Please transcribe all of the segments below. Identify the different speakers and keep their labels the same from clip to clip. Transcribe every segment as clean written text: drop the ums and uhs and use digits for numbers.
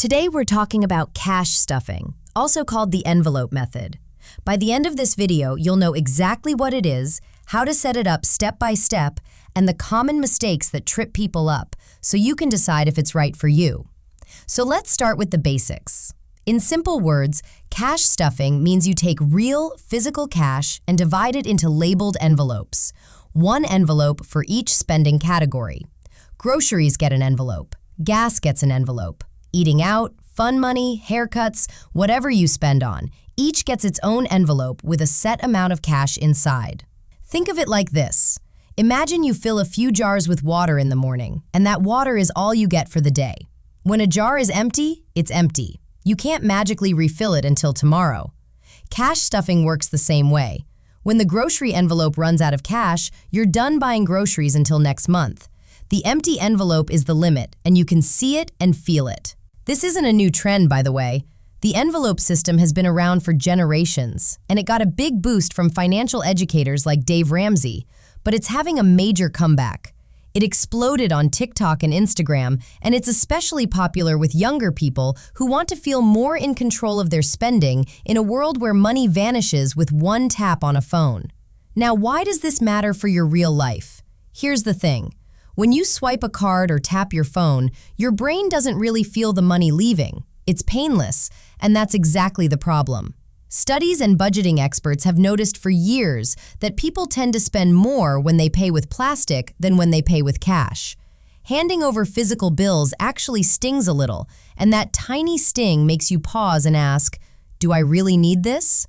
Speaker 1: Today we're talking about cash stuffing, also called the envelope method. By the end of this video, you'll know exactly what it is, how to set it up step by step, and the common mistakes that trip people up, so you can decide if it's right for you. So let's start with the basics. In simple words, cash stuffing means you take real, physical cash and divide it into labeled envelopes. One envelope for each spending category. Groceries get an envelope. Gas gets an envelope. Eating out, fun money, haircuts, whatever you spend on, each gets its own envelope with a set amount of cash inside. Think of it like this. Imagine you fill a few jars with water in the morning, and that water is all you get for the day. When a jar is empty, it's empty. You can't magically refill it until tomorrow. Cash stuffing works the same way. When the grocery envelope runs out of cash, you're done buying groceries until next month. The empty envelope is the limit, and you can see it and feel it. This isn't a new trend, by the way. The envelope system has been around for generations, and it got a big boost from financial educators like Dave Ramsey, but it's having a major comeback. It exploded on TikTok and Instagram, and it's especially popular with younger people who want to feel more in control of their spending in a world where money vanishes with one tap on a phone. Now, why does this matter for your real life? Here's the thing. When you swipe a card or tap your phone, your brain doesn't really feel the money leaving. It's painless, and that's exactly the problem. Studies and budgeting experts have noticed for years that people tend to spend more when they pay with plastic than when they pay with cash. Handing over physical bills actually stings a little, and that tiny sting makes you pause and ask, do I really need this?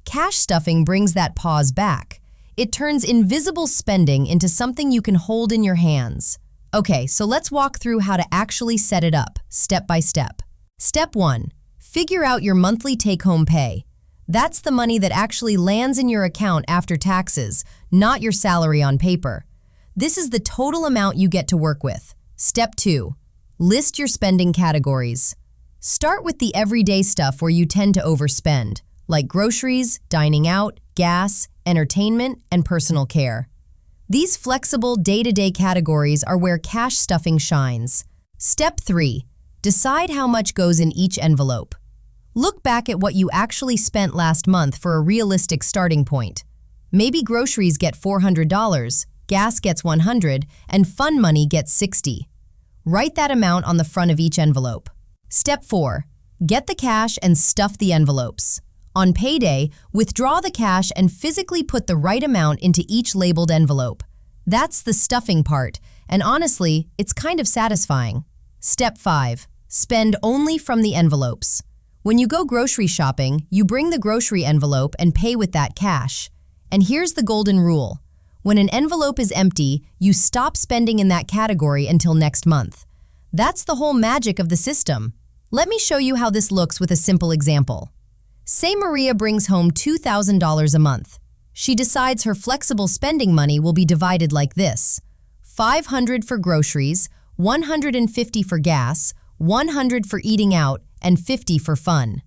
Speaker 1: Cash stuffing brings that pause back. It turns invisible spending into something you can hold in your hands. Okay, so let's walk through how to actually set it up, step by step. Step 1. Figure out your monthly take-home pay. That's the money that actually lands in your account after taxes, not your salary on paper. This is the total amount you get to work with. Step 2. List your spending categories. Start with the everyday stuff where you tend to overspend, like groceries, dining out, gas, entertainment, and personal care. These flexible day-to-day categories are where cash stuffing shines. Step 3. Decide how much goes in each envelope. Look back at what you actually spent last month for a realistic starting point. Maybe groceries get $400, gas gets $100, and fun money gets $60. Write that amount on the front of each envelope. Step 4. Get the cash and stuff the envelopes. On payday, withdraw the cash and physically put the right amount into each labeled envelope. That's the stuffing part, and honestly, it's kind of satisfying. Step 5. Spend only from the envelopes. When you go grocery shopping, you bring the grocery envelope and pay with that cash. And here's the golden rule. When an envelope is empty, you stop spending in that category until next month. That's the whole magic of the system. Let me show you how this looks with a simple example. Say Maria brings home $2,000 a month. She decides her flexible spending money will be divided like this: $500 for groceries, $150 for gas, $100 for eating out, and $50 for fun.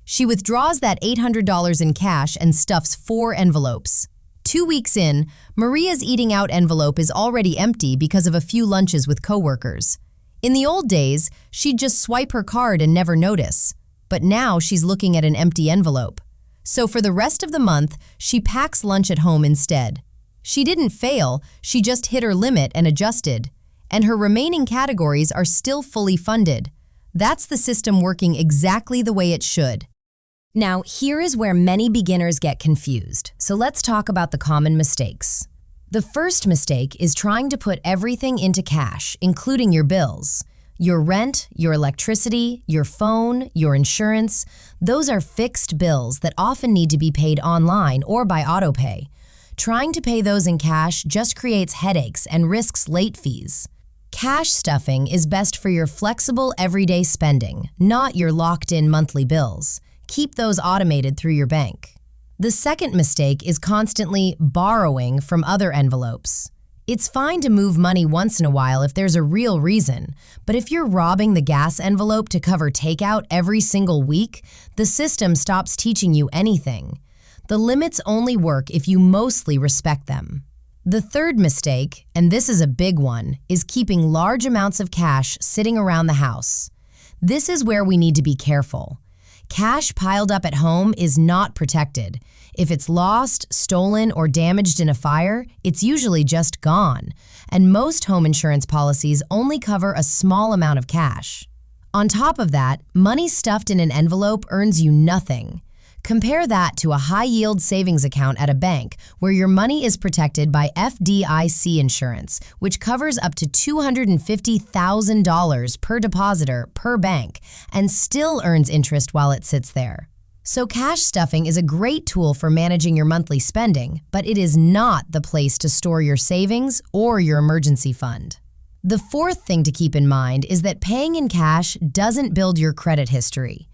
Speaker 1: She withdraws that $800 in cash and stuffs 4 envelopes. 2 weeks in, Maria's eating out envelope is already empty because of a few lunches with coworkers. In the old days, she'd just swipe her card and never notice. But now she's looking at an empty envelope. So for the rest of the month, she packs lunch at home instead. She didn't fail, she just hit her limit and adjusted. And her remaining categories are still fully funded. That's the system working exactly the way it should. Now, here is where many beginners get confused. So let's talk about the common mistakes. The first mistake is trying to put everything into cash, including your bills. Your rent, your electricity, your phone, your insurance, those are fixed bills that often need to be paid online or by autopay. Trying to pay those in cash just creates headaches and risks late fees. Cash stuffing is best for your flexible everyday spending, not your locked-in monthly bills. Keep those automated through your bank. The second mistake is constantly borrowing from other envelopes. It's fine to move money once in a while if there's a real reason, but if you're robbing the gas envelope to cover takeout every single week, the system stops teaching you anything. The limits only work if you mostly respect them. The third mistake, and this is a big one, is keeping large amounts of cash sitting around the house. This is where we need to be careful. Cash piled up at home is not protected. If it's lost, stolen, or damaged in a fire, it's usually just gone, and most home insurance policies only cover a small amount of cash. On top of that, money stuffed in an envelope earns you nothing. Compare that to a high-yield savings account at a bank where your money is protected by FDIC insurance, which covers up to $250,000 per depositor per bank and still earns interest while it sits there. So cash stuffing is a great tool for managing your monthly spending, but it is not the place to store your savings or your emergency fund. The fourth thing to keep in mind is that paying in cash doesn't build your credit history.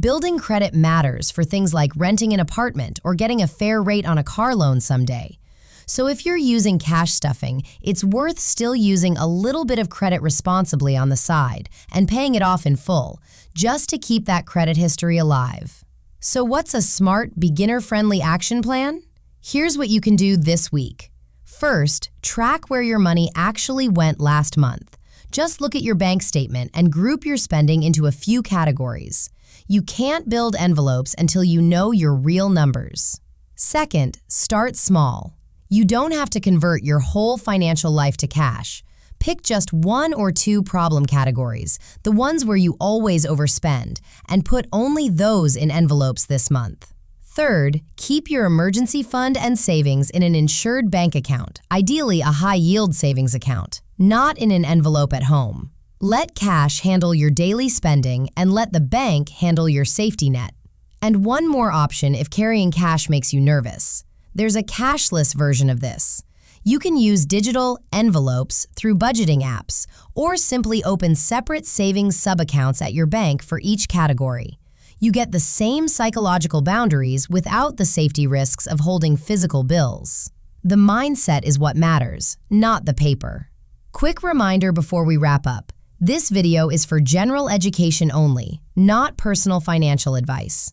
Speaker 1: Building credit matters for things like renting an apartment or getting a fair rate on a car loan someday. So if you're using cash stuffing, it's worth still using a little bit of credit responsibly on the side and paying it off in full, just to keep that credit history alive. So what's a smart, beginner-friendly action plan? Here's what you can do this week. First, track where your money actually went last month. Just look at your bank statement and group your spending into a few categories. You can't build envelopes until you know your real numbers. Second, start small. You don't have to convert your whole financial life to cash. Pick just one or two problem categories, the ones where you always overspend, and put only those in envelopes this month. Third, keep your emergency fund and savings in an insured bank account, ideally a high-yield savings account, not in an envelope at home. Let cash handle your daily spending and let the bank handle your safety net. And one more option if carrying cash makes you nervous. There's a cashless version of this. You can use digital envelopes through budgeting apps or simply open separate savings sub-accounts at your bank for each category. You get the same psychological boundaries without the safety risks of holding physical bills. The mindset is what matters, not the paper. Quick reminder before we wrap up. This video is for general education only, not personal financial advice.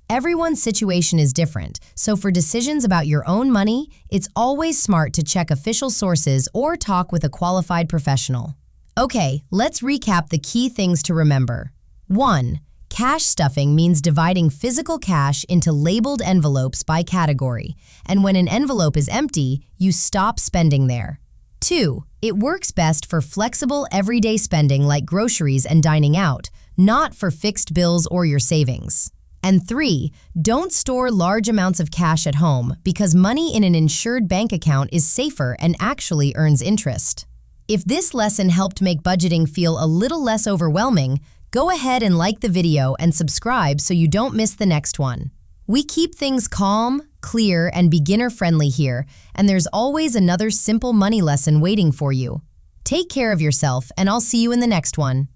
Speaker 1: Everyone's situation is different, so for decisions about your own money, it's always smart to check official sources or talk with a qualified professional. Okay, let's recap the key things to remember. 1. Cash stuffing means dividing physical cash into labeled envelopes by category, and when an envelope is empty, you stop spending there. 2. It works best for flexible everyday spending like groceries and dining out, not for fixed bills or your savings. And 3. Don't store large amounts of cash at home because money in an insured bank account is safer and actually earns interest. If this lesson helped make budgeting feel a little less overwhelming, go ahead and like the video and subscribe so you don't miss the next one. We keep things calm, clear, and beginner-friendly here, and there's always another simple money lesson waiting for you. Take care of yourself, and I'll see you in the next one.